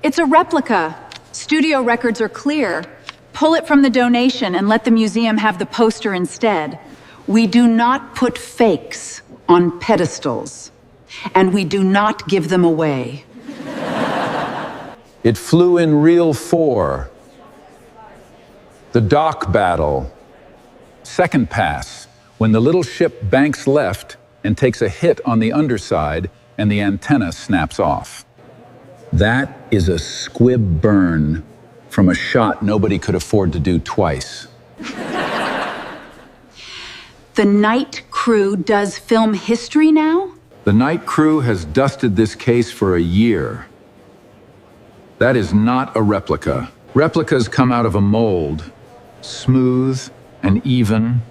It's a replica. Studio records are clear. Pull it from the donation and let the museum have the poster instead. We do not put fakes on pedestals, and we do not give them away. It flew in reel 4. The dock battle. Second pass, when the little ship banks left and takes a hit on the underside and the antenna snaps off. That is a squib burn from a shot nobody could afford to do twice. The night crew does film history now? The night crew has dusted this case for a year. That is not a replica. Replicas come out of a mold, smooth and even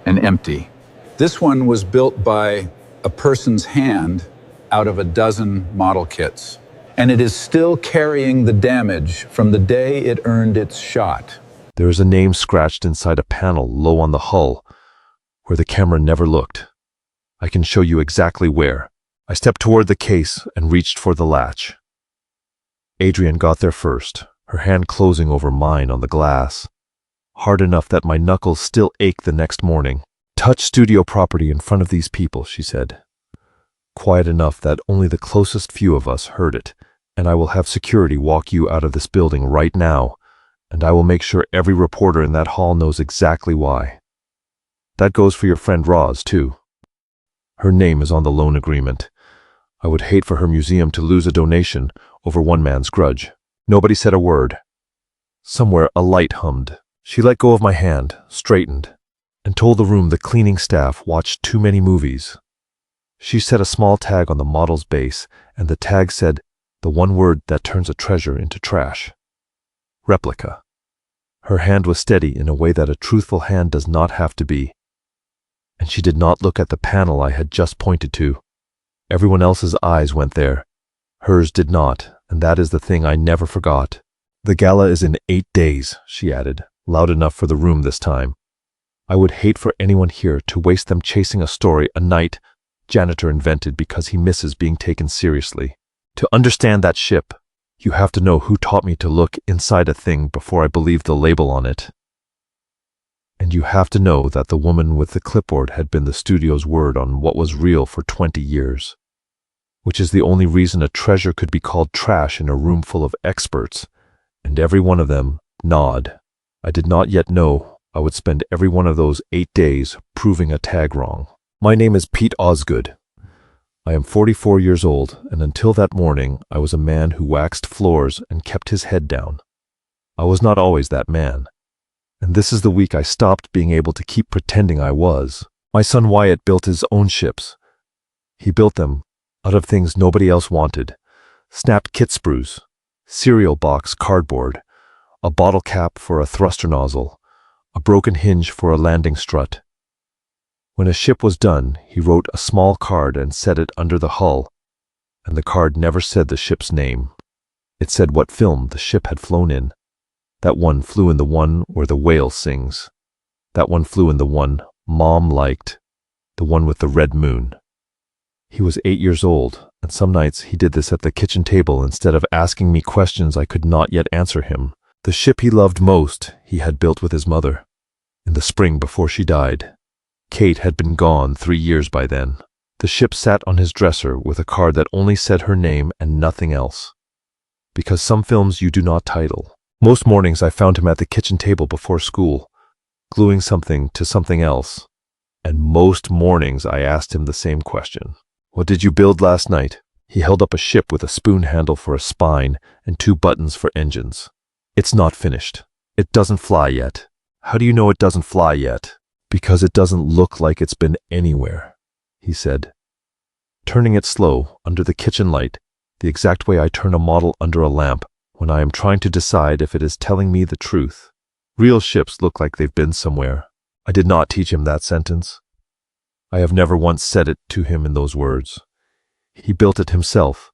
and empty. This one was built by a person's hand out of a dozen model kits. And it is still carrying the damage from the day it earned its shot. There is a name scratched inside a panel low on the hull, where the camera never looked. I can show you exactly where. I stepped toward the case and reached for the latch. Adrienne got there first, her hand closing over mine on the glass, hard enough that my knuckles still ached the next morning. "Touch studio property in front of these people," she said. Quiet enough that only the closest few of us heard it, and I will have security walk you out of this building right now, and I will make sure every reporter in that hall knows exactly why. That goes for your friend Roz, too. Her name is on the loan agreement. I would hate for her museum to lose a donation over one man's grudge. Nobody said a word. Somewhere a light hummed. She let go of my hand, straightened, and told the room the cleaning staff watched too many movies. She set a small tag on the model's base, and the tag said, the one word that turns a treasure into trash. Replica. Her hand was steady in a way that a truthful hand does not have to be. And she did not look at the panel I had just pointed to. Everyone else's eyes went there. Hers did not, and that is the thing I never forgot. "The gala is in 8 days, she added, loud enough for the room this time. I would hate for anyone here to waste them chasing a story a night janitor invented because he misses being taken seriously. To understand that ship, you have to know who taught me to look inside a thing before I believed the label on it. And you have to know that the woman with the clipboard had been the studio's word on what was real for 20 years. Which is the only reason a treasure could be called trash in a room full of experts, and every one of them nod. I did not yet know I would spend every one of those 8 days proving a tag wrong. My name is Pete Osgood. I am 44 years old, and until that morning I was a man who waxed floors and kept his head down. I was not always that man. And this is the week I stopped being able to keep pretending I was. My son Wyatt built his own ships. He built them out of things nobody else wanted. Snapped kit sprues, cereal box cardboard, a bottle cap for a thruster nozzle, a broken hinge for a landing strut. When a ship was done, he wrote a small card and set it under the hull, and the card never said the ship's name. It said what film the ship had flown in. That one flew in the one where the whale sings. That one flew in the one Mom liked, the one with the red moon. He was 8 years old, and some nights he did this at the kitchen table instead of asking me questions I could not yet answer him. The ship he loved most he had built with his mother, in the spring before she died. Kate had been gone 3 years by then. The ship sat on his dresser with a card that only said her name and nothing else. Because some films you do not title. Most mornings I found him at the kitchen table before school, gluing something to something else. And most mornings I asked him the same question. "What did you build last night?" He held up a ship with a spoon handle for a spine and 2 buttons for engines. "It's not finished. It doesn't fly yet." "How do you know it doesn't fly yet?" "Because it doesn't look like it's been anywhere," he said, turning it slow under the kitchen light, the exact way I turn a model under a lamp when I am trying to decide if it is telling me the truth. Real ships look like they've been somewhere. I did not teach him that sentence. I have never once said it to him in those words. He built it himself,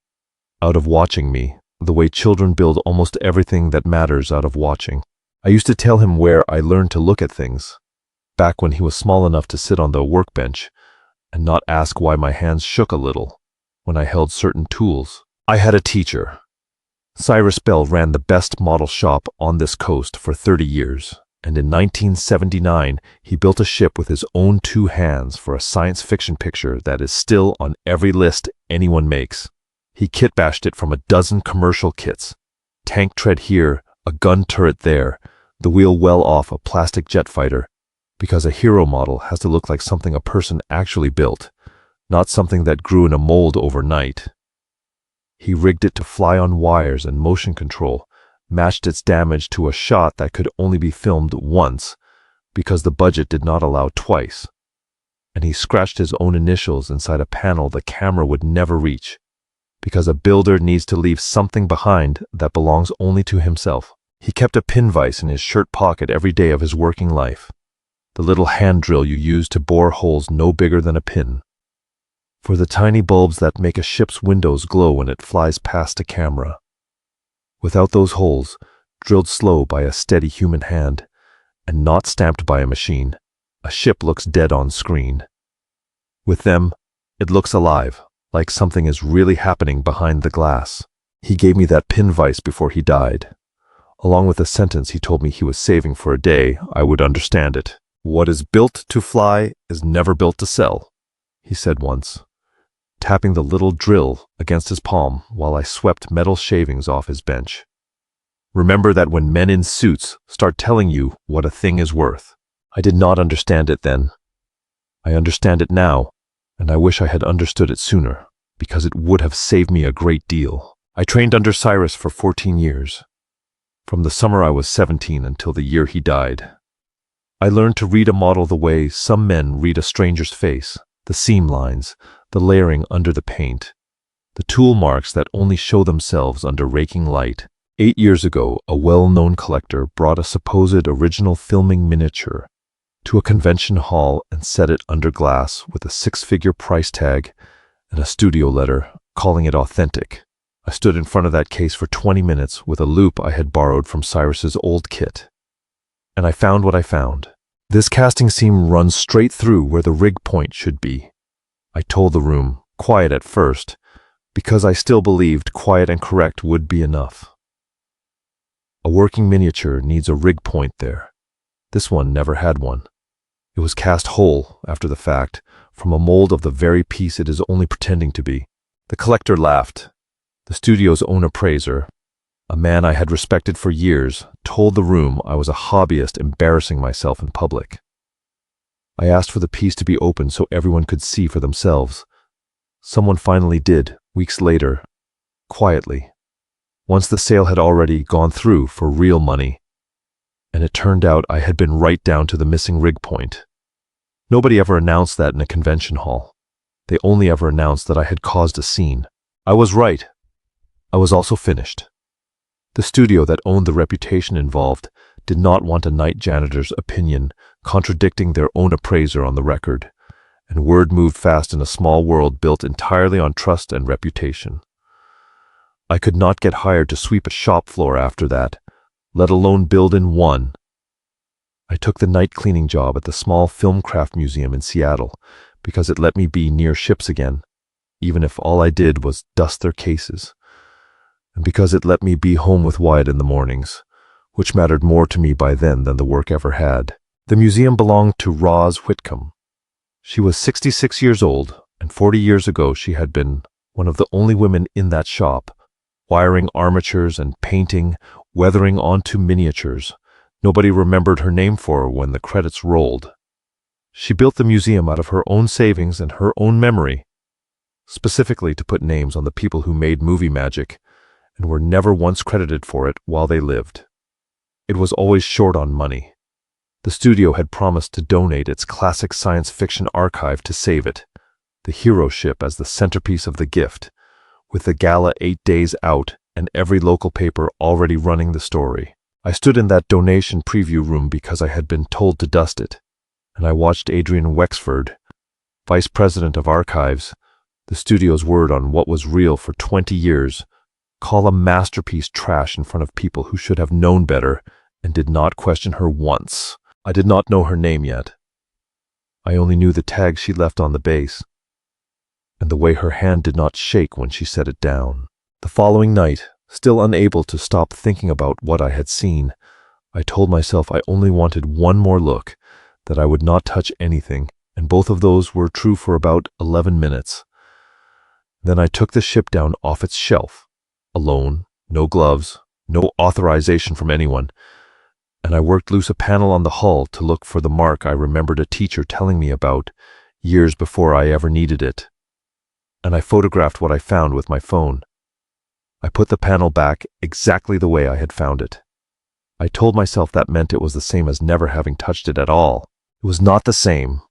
out of watching me, the way children build almost everything that matters out of watching. I used to tell him where I learned to look at things, back when he was small enough to sit on the workbench and not ask why my hands shook a little when I held certain tools. I had a teacher. Cyrus Bell ran the best model shop on this coast for 30 years, and in 1979 he built a ship with his own two hands for a science fiction picture that is still on every list anyone makes. He kit-bashed it from a dozen commercial kits. Tank tread here, a gun turret there, the wheel well off a plastic jet fighter, because a hero model has to look like something a person actually built, not something that grew in a mold overnight. He rigged it to fly on wires and motion control, matched its damage to a shot that could only be filmed once, because the budget did not allow twice. And he scratched his own initials inside a panel the camera would never reach, because a builder needs to leave something behind that belongs only to himself. He kept a pin vise in his shirt pocket every day of his working life, the little hand drill you use to bore holes no bigger than a pin, for the tiny bulbs that make a ship's windows glow when it flies past a camera. Without those holes, drilled slow by a steady human hand, and not stamped by a machine, a ship looks dead on screen. With them, it looks alive, like something is really happening behind the glass. He gave me that pin vise before he died, along with a sentence he told me he was saving for a day I would understand it. "What is built to fly is never built to sell," he said once, tapping the little drill against his palm while I swept metal shavings off his bench. Remember that when men in suits start telling you what a thing is worth. I did not understand it then. I understand it now, and I wish I had understood it sooner, because it would have saved me a great deal. I trained under Cyrus for 14 years, from the summer I was 17 until the year he died. I learned to read a model the way some men read a stranger's face, the seam lines, the layering under the paint, the tool marks that only show themselves under raking light. 8 years ago, a well-known collector brought a supposed original filming miniature to a convention hall and set it under glass with a 6-figure price tag and a studio letter calling it authentic. I stood in front of that case for 20 minutes with a loop I had borrowed from Cyrus's old kit. And I found what I found. This casting seam runs straight through where the rig point should be. I told the room, quiet at first, because I still believed quiet and correct would be enough. A working miniature needs a rig point there. This one never had one. It was cast whole, after the fact, from a mold of the very piece it is only pretending to be. The collector laughed. The studio's own appraiser, a man I had respected for years, told the room I was a hobbyist embarrassing myself in public. I asked for the piece to be opened so everyone could see for themselves. Someone finally did, weeks later, quietly, once the sale had already gone through for real money, and it turned out I had been right down to the missing rig point. Nobody ever announced that in a convention hall. They only ever announced that I had caused a scene. I was right. I was also finished. The studio that owned the reputation involved did not want a night janitor's opinion contradicting their own appraiser on the record, and word moved fast in a small world built entirely on trust and reputation. I could not get hired to sweep a shop floor after that, let alone build in one. I took the night cleaning job at the small Filmcraft Museum in Seattle because it let me be near ships again, even if all I did was dust their cases, and because it let me be home with Wyatt in the mornings, which mattered more to me by then than the work ever had. The museum belonged to Roz Whitcomb. She was 66 years old, and 40 years ago she had been one of the only women in that shop, wiring armatures and painting, weathering onto miniatures. Nobody remembered her name for her when the credits rolled. She built the museum out of her own savings and her own memory, specifically to put names on the people who made movie magic and were never once credited for it while they lived. It was always short on money. The studio had promised to donate its classic science fiction archive to save it, the hero ship as the centerpiece of the gift, with the gala 8 days out and every local paper already running the story. I stood in that donation preview room because I had been told to dust it, and I watched Adrian Wexford, vice president of archives, the studio's word on what was real for 20 years, call a masterpiece trash in front of people who should have known better and did not question her once. I did not know her name yet. I only knew the tag she left on the base, and the way her hand did not shake when she set it down. The following night, Still unable to stop thinking about what I had seen, I told myself I only wanted one more look, that I would not touch anything, and both of those were true for about 11 minutes. Then I took the ship down off its shelf, alone, no gloves, no authorization from anyone, and I worked loose a panel on the hull to look for the mark I remembered a teacher telling me about years before I ever needed it. And I photographed what I found with my phone. I put the panel back exactly the way I had found it. I told myself that meant it was the same as never having touched it at all. It was not the same.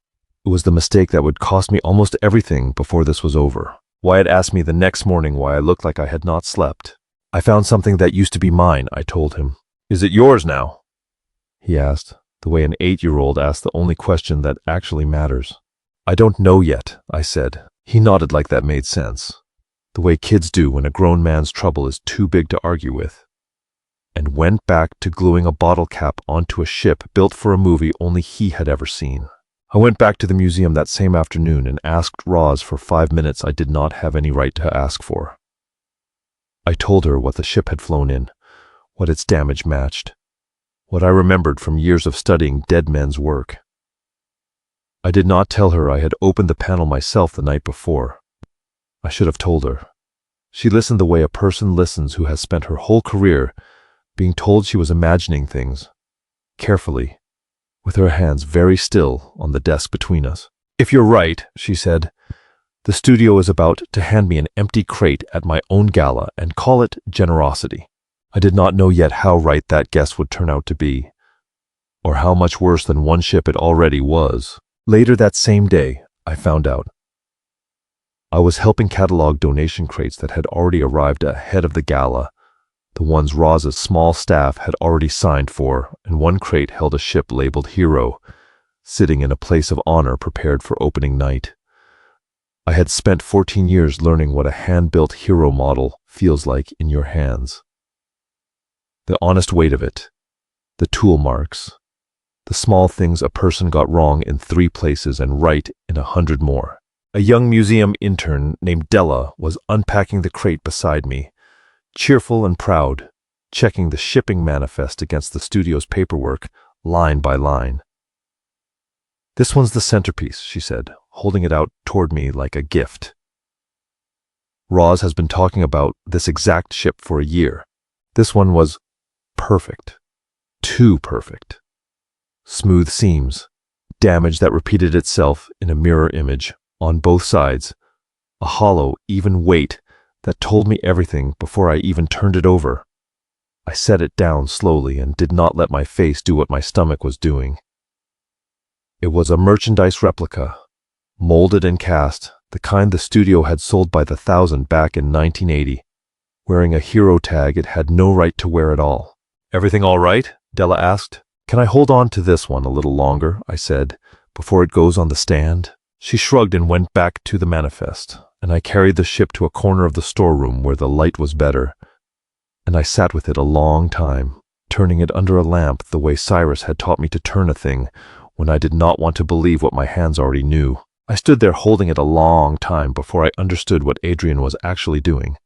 It was the mistake that would cost me almost everything before this was over. Wyatt asked me the next morning why I looked like I had not slept. I found something that used to be mine, I told him. Is it yours now? He asked, the way an 8-year-old asks the only question that actually matters. I don't know yet, I said. He nodded like that made sense. The way kids do when a grown man's trouble is too big to argue with. And went back to gluing a bottle cap onto a ship built for a movie only he had ever seen. I went back to the museum that same afternoon and asked Roz for 5 minutes I did not have any right to ask for. I told her what the ship had flown in, what its damage matched, what I remembered from years of studying dead men's work. I did not tell her I had opened the panel myself the night before. I should have told her. She listened the way a person listens who has spent her whole career being told she was imagining things, carefully, with her hands very still on the desk between us. If you're right, she said, the studio is about to hand me an empty crate at my own gala and call it generosity. I did not know yet how right that guess would turn out to be, or how much worse than one ship it already was. Later that same day, I found out. I was helping catalog donation crates that had already arrived ahead of the gala, the ones Roz's small staff had already signed for, and one crate held a ship labeled Hero, sitting in a place of honor prepared for opening night. I had spent 14 years learning what a hand-built Hero model feels like in your hands. The honest weight of it, the tool marks, the small things a person got wrong in 3 places and right in 100 more. A young museum intern named Della was unpacking the crate beside me, cheerful and proud, checking the shipping manifest against the studio's paperwork, line by line. This one's the centerpiece, she said, holding it out toward me like a gift. Roz has been talking about this exact ship for a year. This one was perfect. Too perfect. Smooth seams, damage that repeated itself in a mirror image on both sides, a hollow, even weight that told me everything before I even turned it over. I set it down slowly and did not let my face do what my stomach was doing. It was a merchandise replica, molded and cast, the kind the studio had sold by the thousand back in 1980, wearing a Hero tag it had no right to wear at all. Everything all right? Della asked. Can I hold on to this one a little longer, I said, before it goes on the stand? She shrugged and went back to the manifest, and I carried the ship to a corner of the storeroom where the light was better, and I sat with it a long time, turning it under a lamp the way Cyrus had taught me to turn a thing when I did not want to believe what my hands already knew. I stood there holding it a long time before I understood what Adrian was actually doing.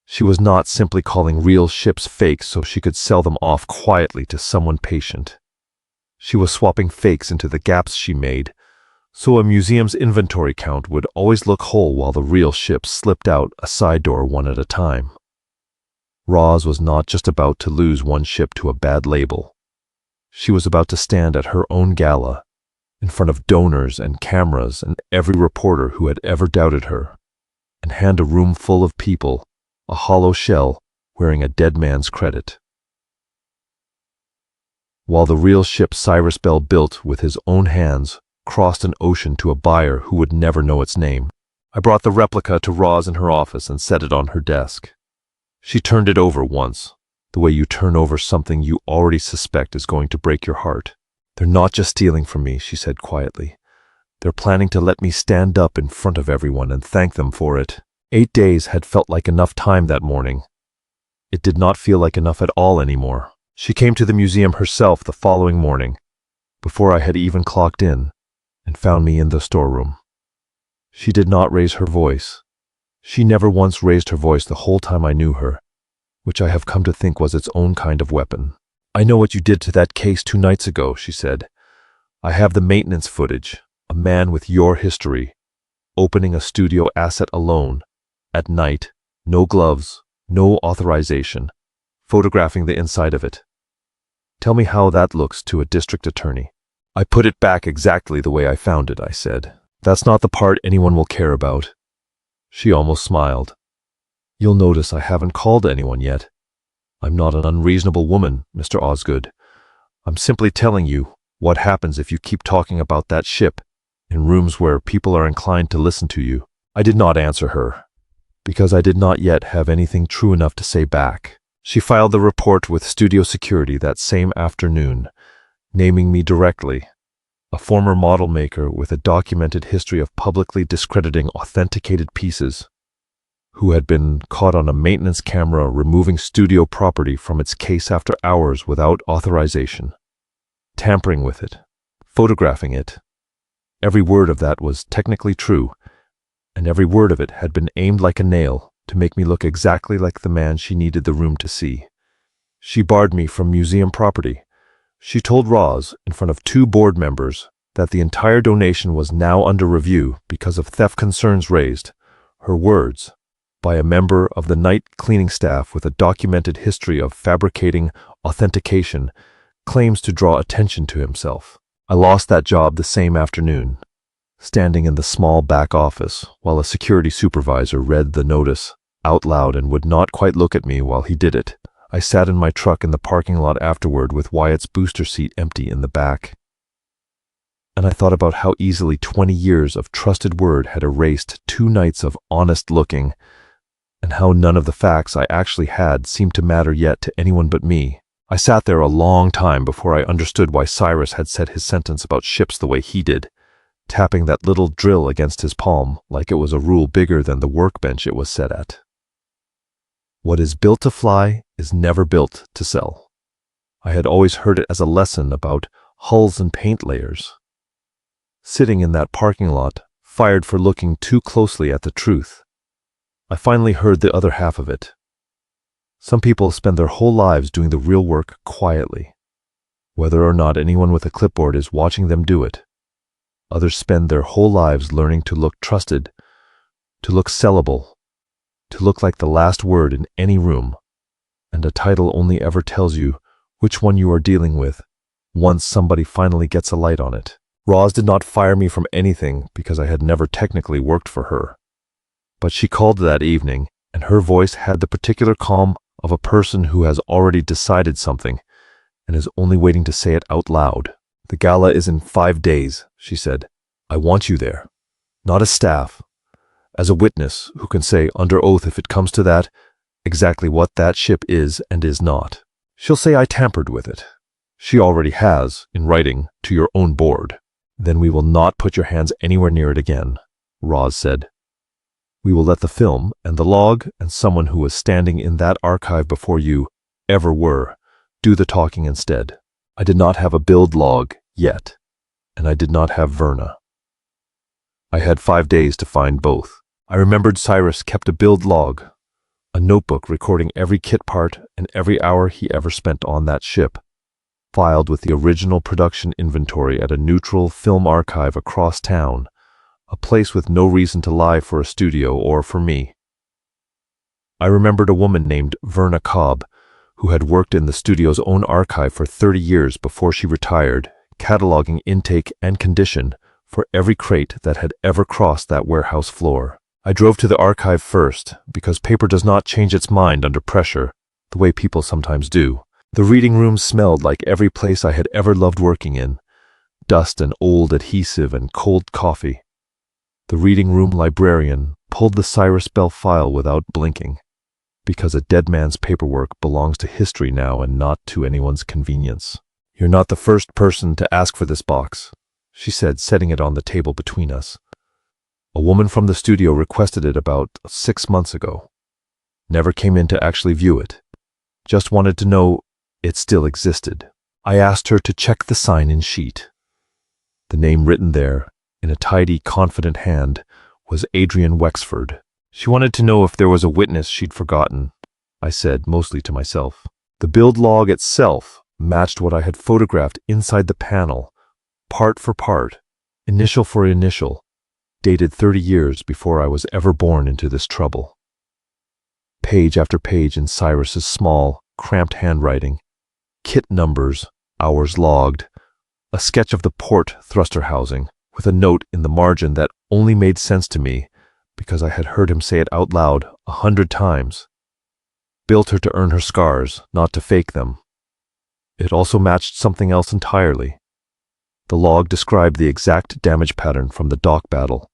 She was not simply calling real ships fake so she could sell them off quietly to someone patient. She was swapping fakes into the gaps she made, so a museum's inventory count would always look whole while the real ships slipped out a side door one at a time. Roz was not just about to lose one ship to a bad label. She was about to stand at her own gala, in front of donors and cameras and every reporter who had ever doubted her, and hand a room full of people a hollow shell wearing a dead man's credit. While the real ship Cyrus Bell built with his own hands crossed an ocean to a buyer who would never know its name, I brought the replica to Roz in her office and set it on her desk. She turned it over once, the way you turn over something you already suspect is going to break your heart. They're not just stealing from me, she said quietly. They're planning to let me stand up in front of everyone and thank them for it. 8 days had felt like enough time that morning. It did not feel like enough at all anymore. She came to the museum herself the following morning, before I had even clocked in, and found me in the storeroom. She did not raise her voice. She never once raised her voice the whole time I knew her, which I have come to think was its own kind of weapon. "I know what you did to that case 2 nights ago," she said. "I have the maintenance footage. A man with your history, opening a studio asset alone, at night, no gloves, no authorization, photographing the inside of it. Tell me how that looks to a district attorney." "I put it back exactly the way I found it," I said. "That's not the part anyone will care about." She almost smiled. "You'll notice I haven't called anyone yet. I'm not an unreasonable woman, Mr. Osgood. I'm simply telling you what happens if you keep talking about that ship in rooms where people are inclined to listen to you." I did not answer her, because I did not yet have anything true enough to say back. She filed the report with studio security that same afternoon, naming me directly, a former model maker with a documented history of publicly discrediting authenticated pieces, who had been caught on a maintenance camera removing studio property from its case after hours without authorization, tampering with it, photographing it. Every word of that was technically true, and every word of it had been aimed like a nail to make me look exactly like the man she needed the room to see. She barred me from museum property. She told Roz, in front of 2 board members, that the entire donation was now under review because of theft concerns raised, her words, by a member of the night cleaning staff with a documented history of fabricating authentication claims to draw attention to himself. I lost that job the same afternoon, standing in the small back office while a security supervisor read the notice out loud and would not quite look at me while he did it. I sat in my truck in the parking lot afterward with Wyatt's booster seat empty in the back. And I thought about how easily 20 years of trusted word had erased 2 nights of honest looking, and how none of the facts I actually had seemed to matter yet to anyone but me. I sat there a long time before I understood why Cyrus had said his sentence about ships the way he did, tapping that little drill against his palm like it was a rule bigger than the workbench it was set at. What is built to fly is never built to sell. I had always heard it as a lesson about hulls and paint layers. Sitting in that parking lot, fired for looking too closely at the truth, I finally heard the other half of it. Some people spend their whole lives doing the real work quietly, whether or not anyone with a clipboard is watching them do it. Others spend their whole lives learning to look trusted, to look sellable, to look like the last word in any room, and a title only ever tells you which one you are dealing with once somebody finally gets a light on it. Roz did not fire me from anything because I had never technically worked for her. But she called that evening, and her voice had the particular calm of a person who has already decided something and is only waiting to say it out loud. "The gala is in 5 days, she said. "I want you there, not as staff, as a witness who can say under oath if it comes to that, exactly what that ship is and is not. She'll say I tampered with it. She already has, in writing, to your own board. Then we will not put your hands anywhere near it again," Roz said. "We will let the film and the log and someone who was standing in that archive before you ever were do the talking instead." I did not have a build log yet, and I did not have Verna. I had 5 days to find both. I remembered Cyrus kept a build log, a notebook recording every kit part and every hour he ever spent on that ship, filed with the original production inventory at a neutral film archive across town, a place with no reason to lie for a studio or for me. I remembered a woman named Verna Cobb, who had worked in the studio's own archive for 30 years before she retired, cataloging intake and condition for every crate that had ever crossed that warehouse floor. I drove to the archive first, because paper does not change its mind under pressure, the way people sometimes do. The reading room smelled like every place I had ever loved working in, dust and old adhesive and cold coffee. The reading room librarian pulled the Cyrus Bell file without blinking, because a dead man's paperwork belongs to history now and not to anyone's convenience. "You're not the first person to ask for this box," she said, setting it on the table between us. "A woman from the studio requested it about 6 months ago. Never came in to actually view it. Just wanted to know it still existed." I asked her to check the sign-in sheet. The name written there, in a tidy, confident hand, was Adrian Wexford. She wanted to know if there was a witness she'd forgotten, I said, mostly to myself. The build log itself matched what I had photographed inside the panel, part for part, initial for initial, dated 30 years before I was ever born into this trouble. Page after page in Cyrus's small, cramped handwriting, kit numbers, hours logged, a sketch of the port thruster housing, with a note in the margin that only made sense to me because I had heard him say it out loud 100 times. Built her to earn her scars, not to fake them. It also matched something else entirely. The log described the exact damage pattern from the dock battle.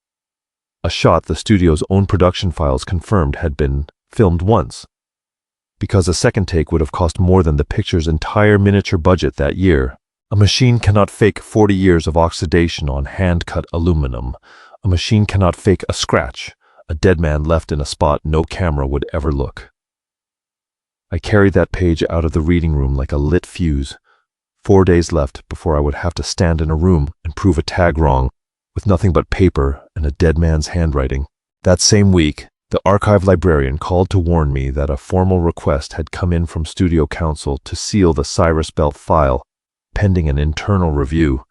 A shot the studio's own production files confirmed had been filmed once, because a second take would have cost more than the picture's entire miniature budget that year. A machine cannot fake 40 years of oxidation on hand-cut aluminum. A machine cannot fake a scratch, a dead man left in a spot no camera would ever look. I carried that page out of the reading room like a lit fuse. 4 days left before I would have to stand in a room and prove a tag wrong, with nothing but paper and a dead man's handwriting. That same week, the archive librarian called to warn me that a formal request had come in from studio counsel to seal the Cyrus Belt file, pending an internal review,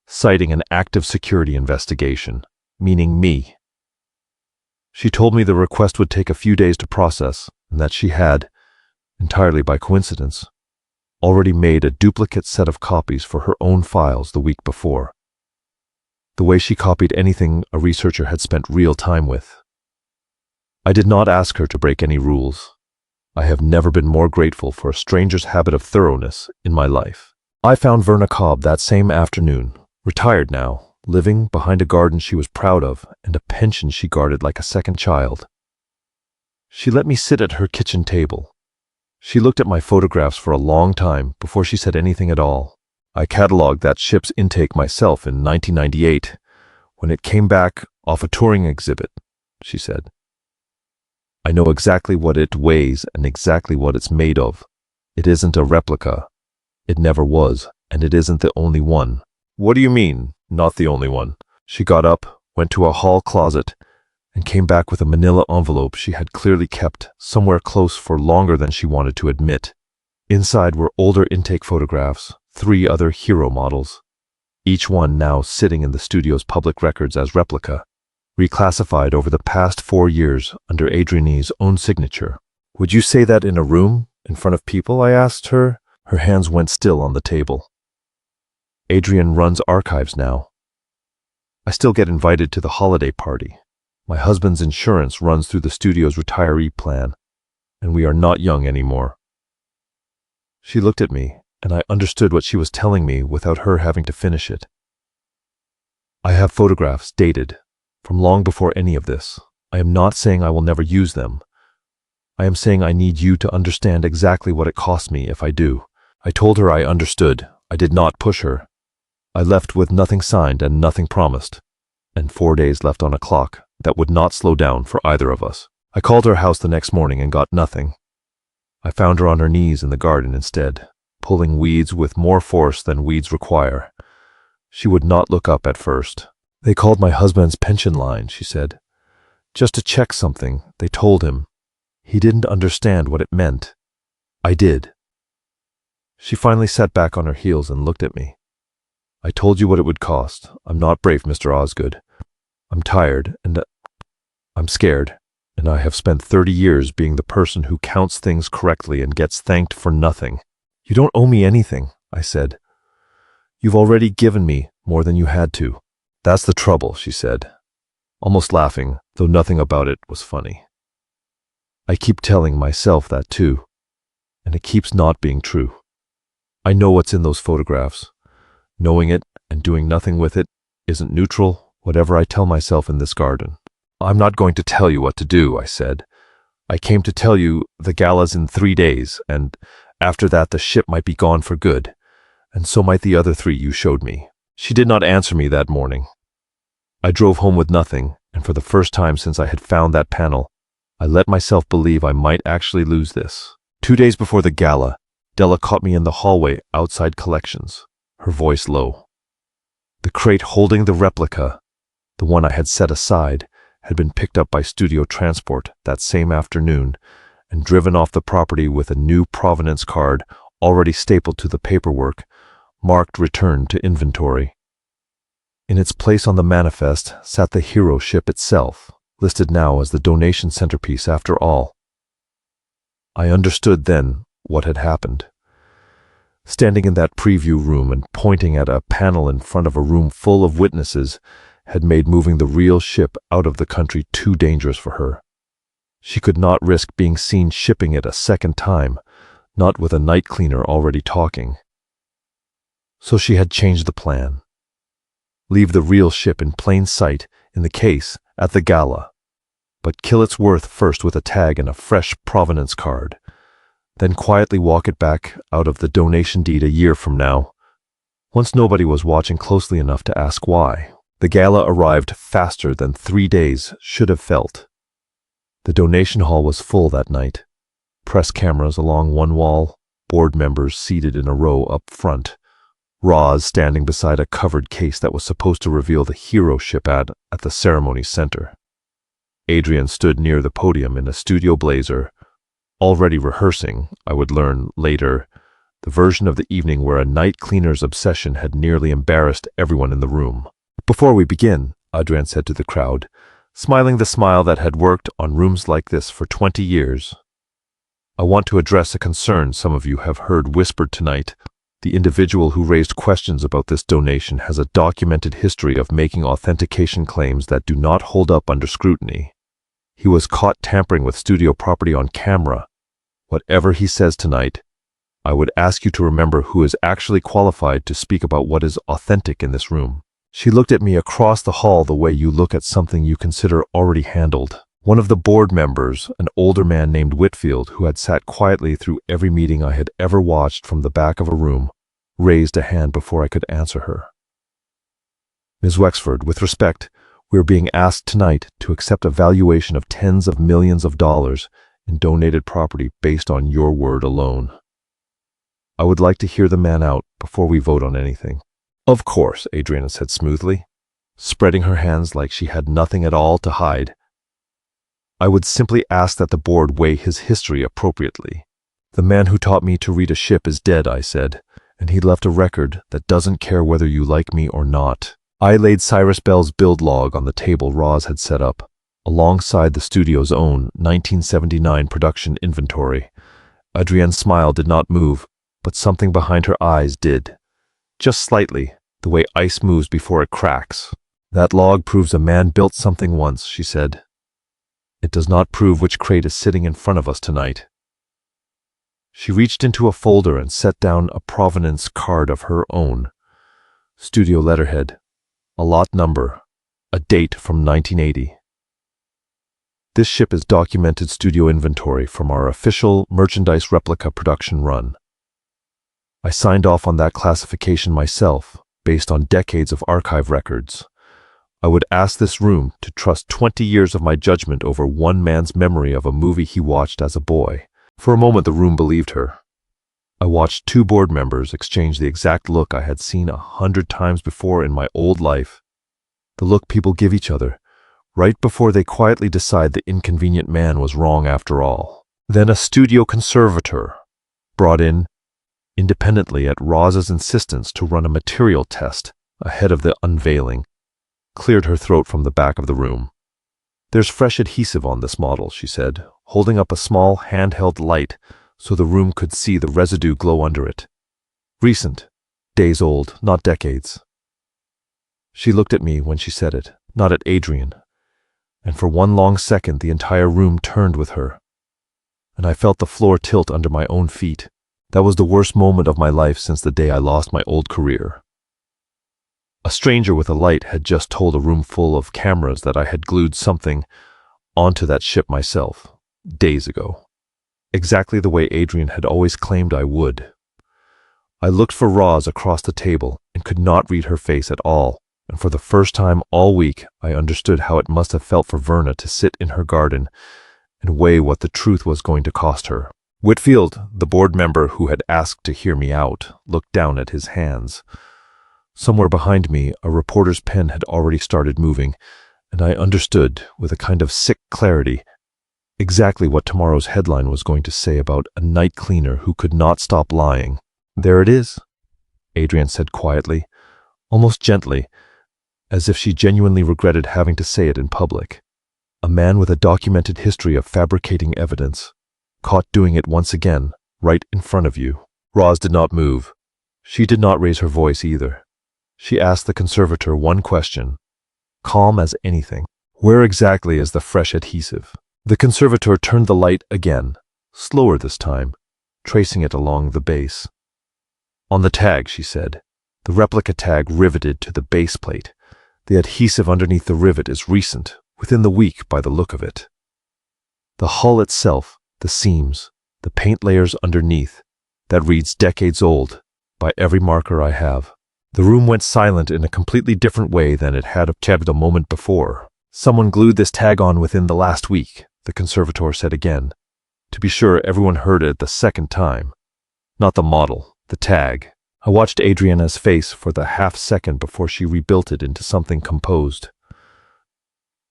citing an active security investigation, meaning me. She told me the request would take a few days to process, and that she had, entirely by coincidence, already made a duplicate set of copies for her own files the week before. The way she copied anything a researcher had spent real time with. I did not ask her to break any rules. I have never been more grateful for a stranger's habit of thoroughness in my life. I found Verna Cobb that same afternoon, retired now, living behind a garden she was proud of and a pension she guarded like a second child. She let me sit at her kitchen table. She looked at my photographs for a long time before she said anything at all. I catalogued that ship's intake myself in 1998, when it came back off a touring exhibit, she said. I know exactly what it weighs and exactly what it's made of. It isn't a replica. It never was, and it isn't the only one. What do you mean, not the only one? She got up, went to a hall closet, and came back with a manila envelope she had clearly kept somewhere close for longer than she wanted to admit. Inside were older intake photographs, 3 other hero models, each one now sitting in the studio's public records as replica, reclassified over the past 4 years under Adriane's own signature. Would you say that in a room, in front of people? I asked her. Her hands went still on the table. Adriane runs archives now. I still get invited to the holiday party. My husband's insurance runs through the studio's retiree plan, and we are not young anymore. She looked at me, and I understood what she was telling me without her having to finish it. I have photographs dated from long before any of this. I am not saying I will never use them. I am saying I need you to understand exactly what it costs me if I do. I told her I understood. I did not push her. I left with nothing signed and nothing promised, and 4 days left on a clock that would not slow down for either of us. I called her house the next morning and got nothing. I found her on her knees in the garden instead, pulling weeds with more force than weeds require. She would not look up at first. They called my husband's pension line, she said. Just to check something, they told him. He didn't understand what it meant. I did. She finally sat back on her heels and looked at me. I told you what it would cost. I'm not brave, Mr. Osgood. I'm tired, and I'm scared, and I have spent 30 years being the person who counts things correctly and gets thanked for nothing. You don't owe me anything, I said. You've already given me more than you had to. That's the trouble, she said, almost laughing, though nothing about it was funny. I keep telling myself that too, and it keeps not being true. I know what's in those photographs. Knowing it and doing nothing with it isn't neutral, whatever I tell myself in this garden. I'm not going to tell you what to do, I said. I came to tell you the gala's in 3 days, and after that the ship might be gone for good, and so might the other 3 you showed me. She did not answer me that morning. I drove home with nothing, and for the first time since I had found that panel, I let myself believe I might actually lose this. 2 days before the gala, Della caught me in the hallway outside collections, her voice low. The crate holding the replica, the one I had set aside, had been picked up by studio transport that same afternoon and driven off the property with a new provenance card already stapled to the paperwork, marked return to inventory. In its place on the manifest sat the hero ship itself, listed now as the donation centerpiece after all. I understood then what had happened. Standing in that preview room and pointing at a panel in front of a room full of witnesses had made moving the real ship out of the country too dangerous for her. She could not risk being seen shipping it a second time, not with a night cleaner already talking. So she had changed the plan. Leave the real ship in plain sight in the case at the gala, but kill its worth first with a tag and a fresh provenance card, then quietly walk it back out of the donation deed a year from now, once nobody was watching closely enough to ask why. The gala arrived faster than 3 days should have felt. The donation hall was full that night. Press cameras along one wall, board members seated in a row up front, Roz standing beside a covered case that was supposed to reveal the hero ship ad at the ceremony center. Adrian stood near the podium in a studio blazer, already rehearsing, I would learn later, the version of the evening where a night cleaner's obsession had nearly embarrassed everyone in the room. Before we begin, Adrian said to the crowd, smiling the smile that had worked on rooms like this for 20 years, I want to address a concern some of you have heard whispered tonight. The individual who raised questions about this donation has a documented history of making authentication claims that do not hold up under scrutiny. He was caught tampering with studio property on camera. Whatever he says tonight, I would ask you to remember who is actually qualified to speak about what is authentic in this room. She looked at me across the hall the way you look at something you consider already handled. One of the board members, an older man named Whitfield, who had sat quietly through every meeting I had ever watched from the back of a room, raised a hand before I could answer her. Ms. Wexford, with respect, we are being asked tonight to accept a valuation of tens of millions of dollars in donated property based on your word alone. I would like to hear the man out before we vote on anything. Of course, Adriana said smoothly, spreading her hands like she had nothing at all to hide. I would simply ask that the board weigh his history appropriately. The man who taught me to read a ship is dead, I said, and he left a record that doesn't care whether you like me or not. I laid Cyrus Bell's build log on the table Roz had set up, alongside the studio's own 1979 production inventory. Adrienne's smile did not move, but something behind her eyes did. Just slightly, the way ice moves before it cracks. That log proves a man built something once, she said. It does not prove which crate is sitting in front of us tonight. She reached into a folder and set down a provenance card of her own. Studio letterhead, a lot number, a date from 1980. This ship is documented studio inventory from our official merchandise replica production run. I signed off on that classification myself, based on decades of archive records. I would ask this room to trust 20 years of my judgment over one man's memory of a movie he watched as a boy. For a moment the room believed her. I watched 2 board members exchange the exact look I had seen 100 times before in my old life. The look people give each other, right before they quietly decide the inconvenient man was wrong after all. Then a studio conservator, brought in independently at Roz's insistence to run a material test ahead of the unveiling, cleared her throat from the back of the room. There's fresh adhesive on this model, she said, holding up a small handheld light so the room could see the residue glow under it. Recent, days old, not decades. She looked at me when she said it, not at Adrian, and for one long second the entire room turned with her, and I felt the floor tilt under my own feet. That was the worst moment of my life since the day I lost my old career. A stranger with a light had just told a room full of cameras that I had glued something onto that ship myself, days ago. Exactly the way Adrian had always claimed I would. I looked for Roz across the table and could not read her face at all, and for the first time all week I understood how it must have felt for Verna to sit in her garden and weigh what the truth was going to cost her. Whitfield, the board member who had asked to hear me out, looked down at his hands. Somewhere behind me, a reporter's pen had already started moving, and I understood, with a kind of sick clarity, exactly what tomorrow's headline was going to say about a night cleaner who could not stop lying. "There it is," Adrienne said quietly, almost gently, as if she genuinely regretted having to say it in public. "A man with a documented history of fabricating evidence, caught doing it once again, right in front of you." Roz did not move. She did not raise her voice either. She asked the conservator one question, calm as anything. "Where exactly is the fresh adhesive?" The conservator turned the light again, slower this time, tracing it along the base. "On the tag," she said. "The replica tag riveted to the base plate. The adhesive underneath the rivet is recent, within the week by the look of it. The hull itself, the seams, the paint layers underneath, that reads decades old, by every marker I have." The room went silent in a completely different way than it had appeared a moment before. "Someone glued this tag on within the last week," the conservator said again. To be sure, everyone heard it the second time. Not the model, the tag. I watched Adriana's face for the half-second before she rebuilt it into something composed.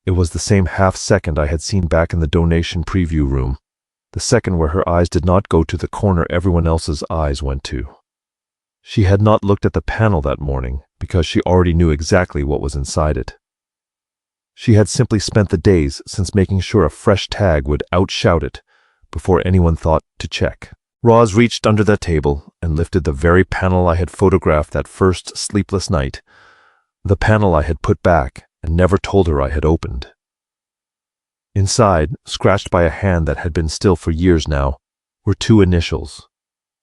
It was the same half-second I had seen back in the donation preview room, the second where her eyes did not go to the corner everyone else's eyes went to. She had not looked at the panel that morning because she already knew exactly what was inside it. She had simply spent the days since making sure a fresh tag would outshout it before anyone thought to check. Roz reached under the table and lifted the very panel I had photographed that first sleepless night, the panel I had put back and never told her I had opened. Inside, scratched by a hand that had been still for years now, were two initials.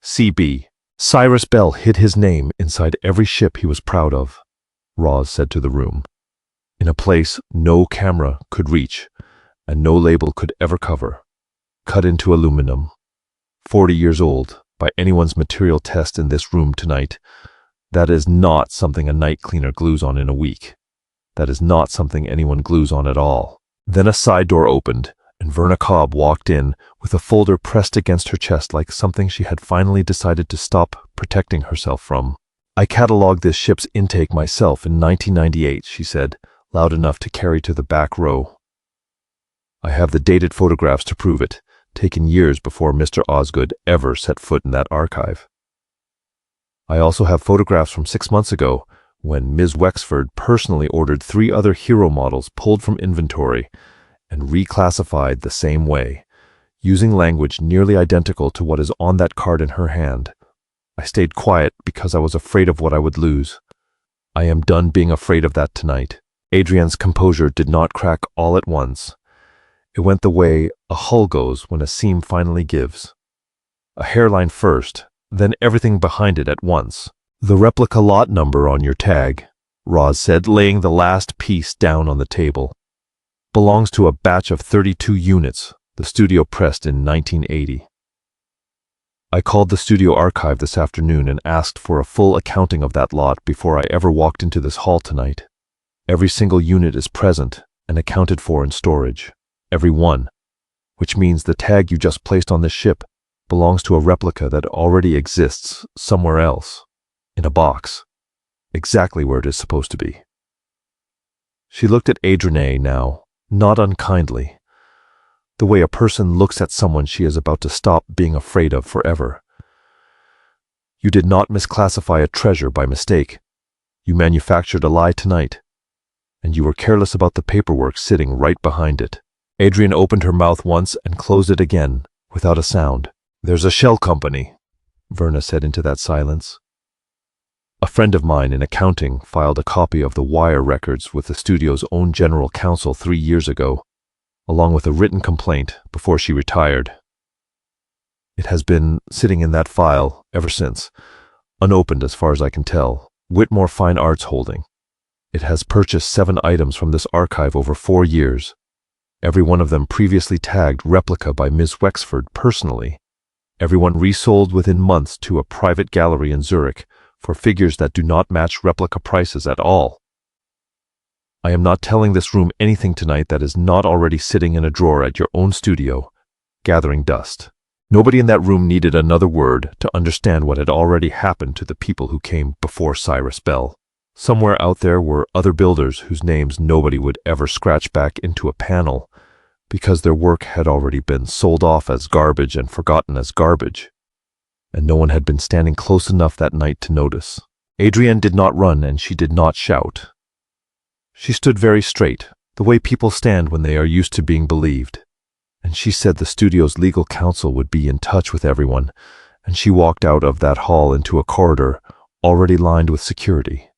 CB. Cyrus Bell hid his name inside every ship he was proud of, Roz said to the room, in a place no camera could reach and no label could ever cover, cut into aluminum. 40 years old, by anyone's material test in this room tonight. That is not something a night cleaner glues on in a week. That is not something anyone glues on at all. Then a side door opened, and Verna Cobb walked in with a folder pressed against her chest like something she had finally decided to stop protecting herself from. "I catalogued this ship's intake myself in 1998, she said, loud enough to carry to the back row. "I have the dated photographs to prove it, taken years before Mr. Osgood ever set foot in that archive. I also have photographs from 6 months ago, when Ms. Wexford personally ordered 3 other hero models pulled from inventory and reclassified the same way, using language nearly identical to what is on that card in her hand. I stayed quiet because I was afraid of what I would lose. I am done being afraid of that tonight." Adrienne's composure did not crack all at once. It went the way a hull goes when a seam finally gives. A hairline first, then everything behind it at once. "The replica lot number on your tag," Roz said, laying the last piece down on the table, "belongs to a batch of 32 units the studio pressed in 1980. I called the studio archive this afternoon and asked for a full accounting of that lot before I ever walked into this hall tonight. Every single unit is present and accounted for in storage. Every one, which means the tag you just placed on this ship belongs to a replica that already exists somewhere else, in a box, exactly where it is supposed to be." She looked at Adrienne now, not unkindly, the way a person looks at someone she is about to stop being afraid of forever. "You did not misclassify a treasure by mistake. You manufactured a lie tonight, and you were careless about the paperwork sitting right behind it." Adrienne opened her mouth once and closed it again, without a sound. "There's a shell company," Verna said into that silence. "A friend of mine in accounting filed a copy of the wire records with the studio's own general counsel 3 years ago, along with a written complaint before she retired. It has been sitting in that file ever since, unopened as far as I can tell, Whitmore Fine Arts Holding. It has purchased 7 items from this archive over 4 years, every one of them previously tagged replica by Ms. Wexford personally, everyone resold within months to a private gallery in Zurich for figures that do not match replica prices at all. I am not telling this room anything tonight that is not already sitting in a drawer at your own studio, gathering dust. Nobody in that room needed another word to understand what had already happened to the people who came before Cyrus Bell. Somewhere out there were other builders whose names nobody would ever scratch back into a panel because their work had already been sold off as garbage and forgotten as garbage, and no one had been standing close enough that night to notice. Adrienne did not run and she did not shout. She stood very straight, the way people stand when they are used to being believed, and she said the studio's legal counsel would be in touch with everyone, and she walked out of that hall into a corridor already lined with security,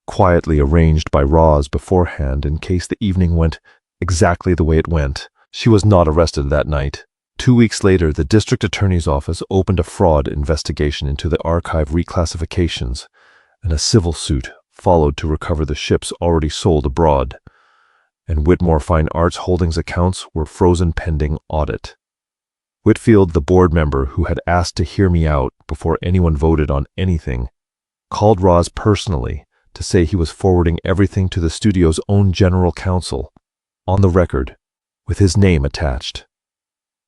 quietly arranged by Roz beforehand in case the evening went exactly the way it went. She was not arrested that night. 2 weeks later, the district attorney's office opened a fraud investigation into the archive reclassifications, and a civil suit followed to recover the ships already sold abroad, and Whitmore Fine Arts Holdings accounts were frozen pending audit. Whitfield, the board member who had asked to hear me out before anyone voted on anything, called Roz personally to say he was forwarding everything to the studio's own general counsel, on the record, with his name attached.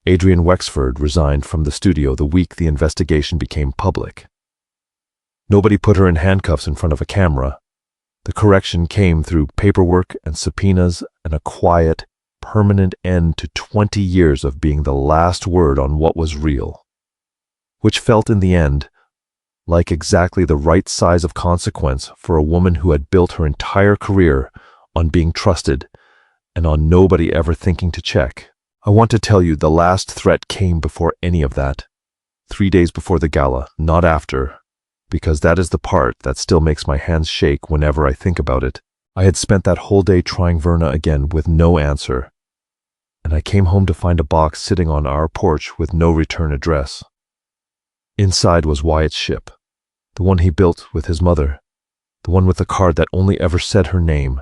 Adrienne Wexford resigned from the studio the week the investigation became public. Nobody put her in handcuffs in front of a camera. The correction came through paperwork and subpoenas and a quiet, permanent end to 20 years of being the last word on what was real, which felt in the end like exactly the right size of consequence for a woman who had built her entire career on being trusted and on nobody ever thinking to check. I want to tell you the last threat came before any of that. 3 days before the gala, not after, because that is the part that still makes my hands shake whenever I think about it. I had spent that whole day trying Verna again with no answer, and I came home to find a box sitting on our porch with no return address. Inside was Wyatt's ship, the one he built with his mother, the one with the card that only ever said her name.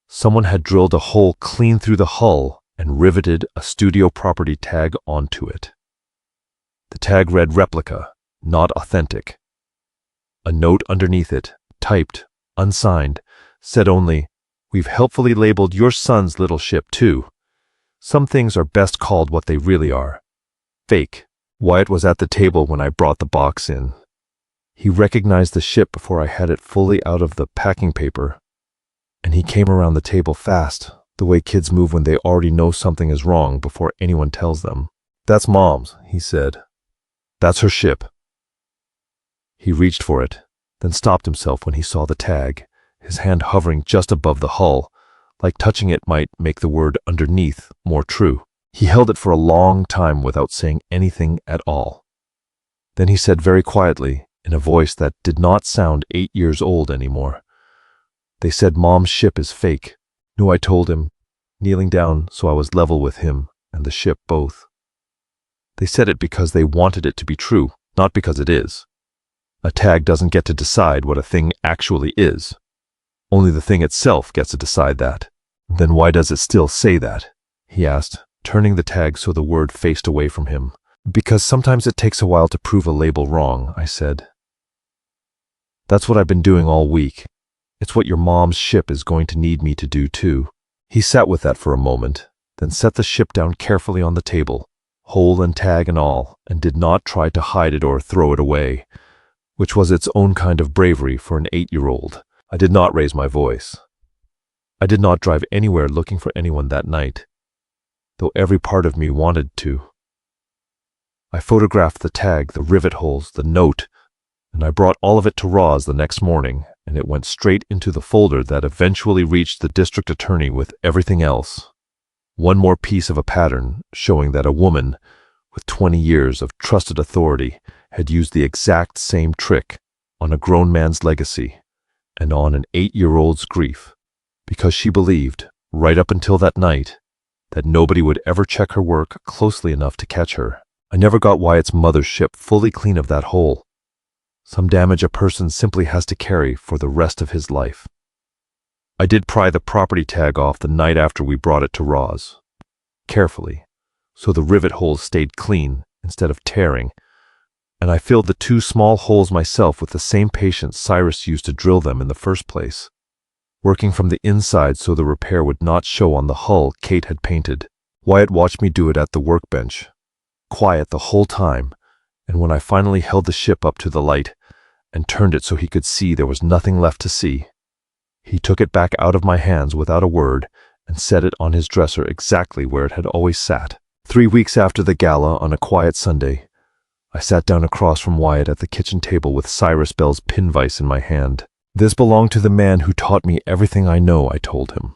Someone had drilled a hole clean through the hull and riveted a studio property tag onto it. The tag read Replica, not authentic. A note underneath it, typed, unsigned, said only, "We've helpfully labeled your son's little ship too. Some things are best called what they really are. Fake." Wyatt was at the table when I brought the box in. He recognized the ship before I had it fully out of the packing paper, and he came around the table fast, the way kids move when they already know something is wrong before anyone tells them. "That's Mom's," he said. "That's her ship." He reached for it, then stopped himself when he saw the tag, his hand hovering just above the hull, like touching it might make the word underneath more true. He held it for a long time without saying anything at all. Then he said very quietly, in a voice that did not sound 8 years old anymore, "They said Mom's ship is fake." "No," I told him, kneeling down so I was level with him and the ship both. "They said it because they wanted it to be true, not because it is. A tag doesn't get to decide what a thing actually is. Only the thing itself gets to decide that." "Then why does it still say that?" he asked, turning the tag so the word faced away from him. "Because sometimes it takes a while to prove a label wrong," I said. "That's what I've been doing all week. It's what your mom's ship is going to need me to do too." He sat with that for a moment, then set the ship down carefully on the table, hole and tag and all, and did not try to hide it or throw it away, which was its own kind of bravery for an 8-year-old. I did not raise my voice. I did not drive anywhere looking for anyone that night, though every part of me wanted to. I photographed the tag, the rivet holes, the note, and I brought all of it to Roz the next morning, and it went straight into the folder that eventually reached the district attorney with everything else. One more piece of a pattern showing that a woman with 20 years of trusted authority had used the exact same trick on a grown man's legacy and on an 8-year-old's grief, because she believed, right up until that night, that nobody would ever check her work closely enough to catch her. I never got Wyatt's mother's ship fully clean of that hole, some damage a person simply has to carry for the rest of his life. I did pry the property tag off the night after we brought it to Roz, carefully, so the rivet holes stayed clean instead of tearing, and I filled the 2 small holes myself with the same patience Cyrus used to drill them in the first place, working from the inside so the repair would not show on the hull Kate had painted. Wyatt watched me do it at the workbench, quiet the whole time, and when I finally held the ship up to the light and turned it so he could see there was nothing left to see. He took it back out of my hands without a word and set it on his dresser exactly where it had always sat. 3 weeks after the gala, on a quiet Sunday, I sat down across from Wyatt at the kitchen table with Cyrus Bell's pin vise in my hand. This belonged to the man who taught me everything I know, I told him.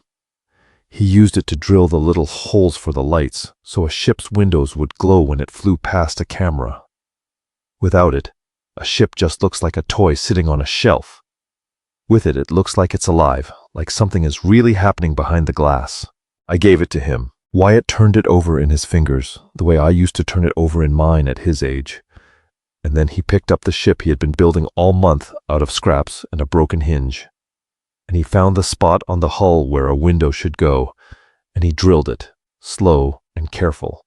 He used it to drill the little holes for the lights so a ship's windows would glow when it flew past a camera. Without it, a ship just looks like a toy sitting on a shelf. With it, it looks like it's alive, like something is really happening behind the glass. I gave it to him. Wyatt turned it over in his fingers, the way I used to turn it over in mine at his age. And then he picked up the ship he had been building all month out of scraps and a broken hinge. And he found the spot on the hull where a window should go, and he drilled it, slow and careful,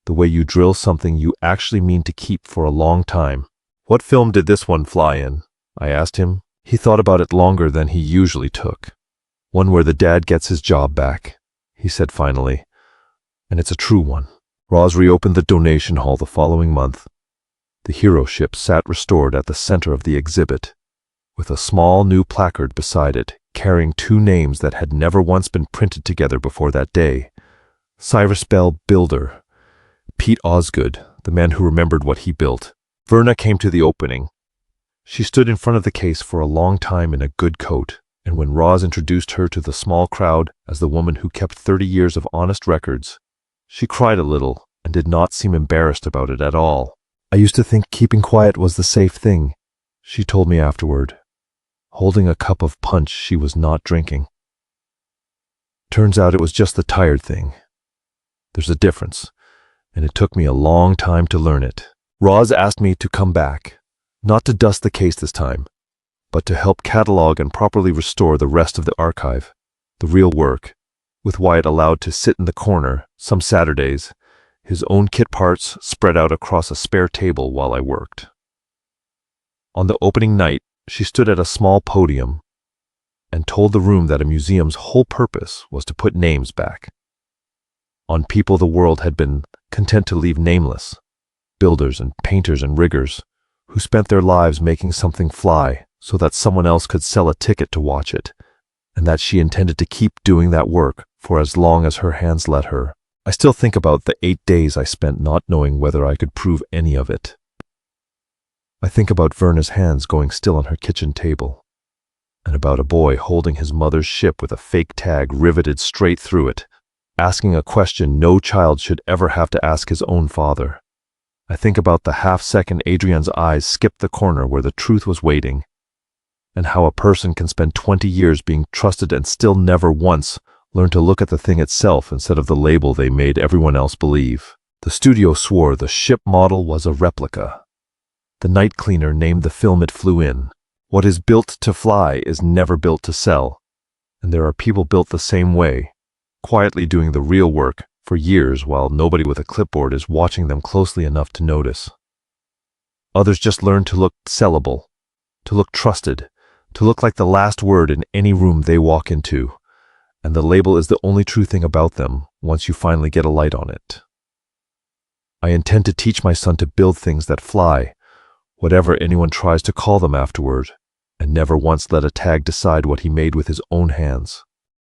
the way you drill something you actually mean to keep for a long time. What film did this one fly in? I asked him. He thought about it longer than he usually took. One where the dad gets his job back, he said finally. And it's a true one. Roz reopened the donation hall the following month. The hero ship sat restored at the center of the exhibit, with a small new placard beside it, carrying 2 names that had never once been printed together before that day. Cyrus Bell, builder. Pete Osgood, the man who remembered what he built. Verna came to the opening. She stood in front of the case for a long time in a good coat, and when Roz introduced her to the small crowd as the woman who kept 30 years of honest records, she cried a little and did not seem embarrassed about it at all. I used to think keeping quiet was the safe thing, she told me afterward, holding a cup of punch she was not drinking. Turns out it was just the tired thing. There's a difference, and it took me a long time to learn it. Roz asked me to come back, not to dust the case this time, but to help catalog and properly restore the rest of the archive, the real work, with Wyatt allowed to sit in the corner some Saturdays, his own kit parts spread out across a spare table while I worked. On the opening night, she stood at a small podium and told the room that a museum's whole purpose was to put names back on people the world had been content to leave nameless, builders and painters and riggers who spent their lives making something fly so that someone else could sell a ticket to watch it, and that she intended to keep doing that work for as long as her hands let her. I still think about the 8 days I spent not knowing whether I could prove any of it. I think about Verna's hands going still on her kitchen table, and about a boy holding his mother's ship with a fake tag riveted straight through it, asking a question no child should ever have to ask his own father. I think about the half-second Adrian's eyes skipped the corner where the truth was waiting, and how a person can spend 20 years being trusted and still never once learn to look at the thing itself instead of the label they made everyone else believe. The studio swore the ship model was a replica. The night cleaner named the film it flew in. What is built to fly is never built to sell, and there are people built the same way, quietly doing the real work for years while nobody with a clipboard is watching them closely enough to notice. Others just learn to look sellable, to look trusted, to look like the last word in any room they walk into, and the label is the only true thing about them once you finally get a light on it. I intend to teach my son to build things that fly, whatever anyone tries to call them afterward, and never once let a tag decide what he made with his own hands.